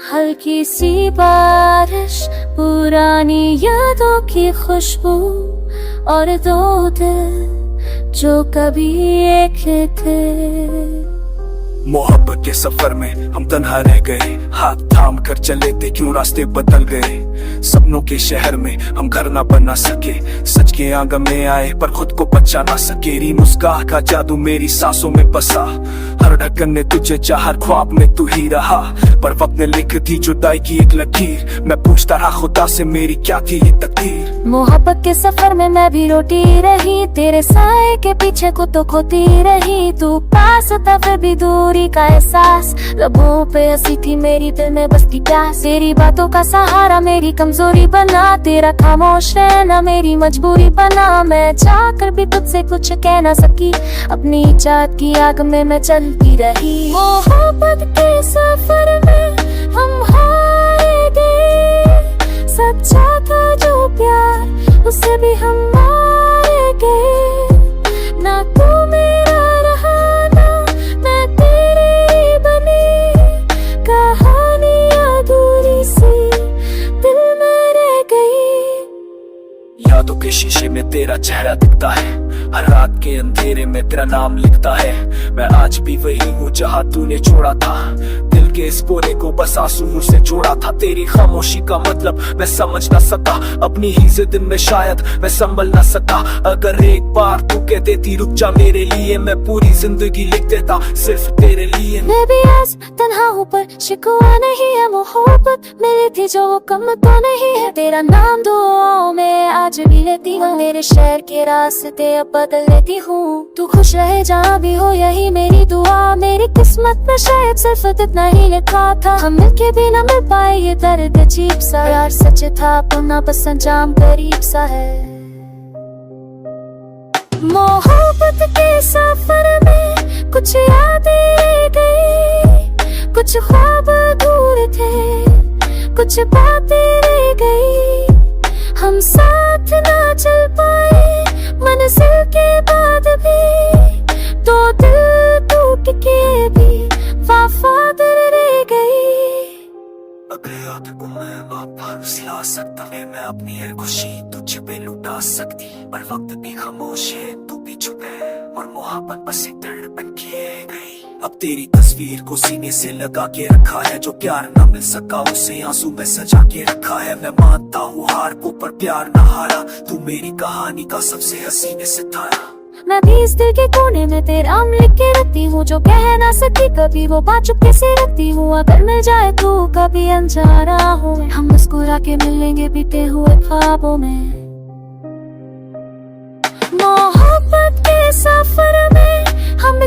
हल्की सी बारिश, पुरानी यादों की खुशबू, और दो दिल जो कभी एक थे। मोहब्बत के सफर में हम तन्हा रह गए, हाथ थाम कर चले थे क्यों रास्ते बदल गए। सपनों के शहर में हम घर ना बना सके, सच के आंगन में आए पर खुद को बचा ना सके। री मुस्कान का जादू मेरी सांसों में बसा, हर ढक्कन ने तुझे चाहा, हर ख्वाब में तू ही रहा। पर वक्त ने लिख दी जुदाई की एक लकीर, मैं पूछता रहा खुदा से मेरी क्या थी ये तकदीर। मोहब्बत के सफर में मैं भी रोती रही, तेरे साए के पीछे को तो खोती रही। तू पास था फिर भी दूरी का एहसास, लबों पे हंसी थी मेरी, दिल में बसती प्यास। तेरी बातों का सहारा मेरी कमजोरी बना, तेरा खामोश रहना मेरी मजबूरी बना। मैं चाहकर भी तुझसे कुछ कह ना सकी, अपनी चाहत की आग में मैं चलती रही। मोहब्बत के सफर में हम हार गए, सच्चा था जो प्यार उससे भी हम मार गए। ना तू मेरा रहा ना मैं तेरी बनी, कहानी अधूरी सी दिल में रह गई। यादों के शीशे में तेरा चेहरा दिखता है, हर रात के अंधेरे में तेरा नाम लिखता है। मैं आज भी वही हूँ जहाँ तूने छोड़ा था, दिल के इस कोने को बस आंसू मुझसे जोड़ा था। तेरी खामोशी का मतलब मैं समझ ना सका, अपनी ही जिद में शायद मैं संभल ना सका। अगर एक बार तू कह देती रुक जा मेरे लिए, मैं पूरी जिंदगी लिख देता सिर्फ तेरे लिए। मैं भी आज तन्हा हूँ पर शिकवा नहीं है, मोहब्बत मिली थी जो वो कम तो नहीं है। तेरा नाम दुआओं में आज भी लेती हूँ, मेरे शहर के रास्ते अब बदल लेती हूँ। तू खुश रहे जहाँ भी हो यही मेरी दुआ, मेरी किस्मत में शायद सिर्फ इतना ही लिखा था। हम मिलके भी ना मिल पाए ये दर्द अजीब सा, यार सच था अपना बस अंजाम करीब सा है। मोहब्बत के सफर में कुछ यादें रह गई, कुछ ख्वाब अधूरे थे, कुछ बातें रह गई। हम साथ ना चल पाए मंजिल के बाद भी, तो दिल टूट के भी वफादार रह गई। अगर याद को मैं वापस ला सकता, मैं अपनी हर खुशी तुझ पे लुटा सकती। पर वक्त भी खामोश है, तू भी चुप है, और मोहब्बत बस एक दर्द बन के गई। अब तेरी तस्वीर को सीने से लगा के रखा है, जो प्यार ना मिल सका उसे आंसू में सजा के रखा है। मैं मानता हूँ हार को पर प्यार ना हारा, तू मेरी कहानी का सबसे हसीन सितारा। मैं भी इस दिल के कोने में तेरा नाम लिख के रखती हूँ, जो कह ना सकी कभी वो बात चुपके से रखती हूँ। अगर मिल जाए तू कभी अनजाना हो, हम मुस्कुरा के मिलेंगे बीते हुए ख्वाबों में। मोहब्बत के सफर में हम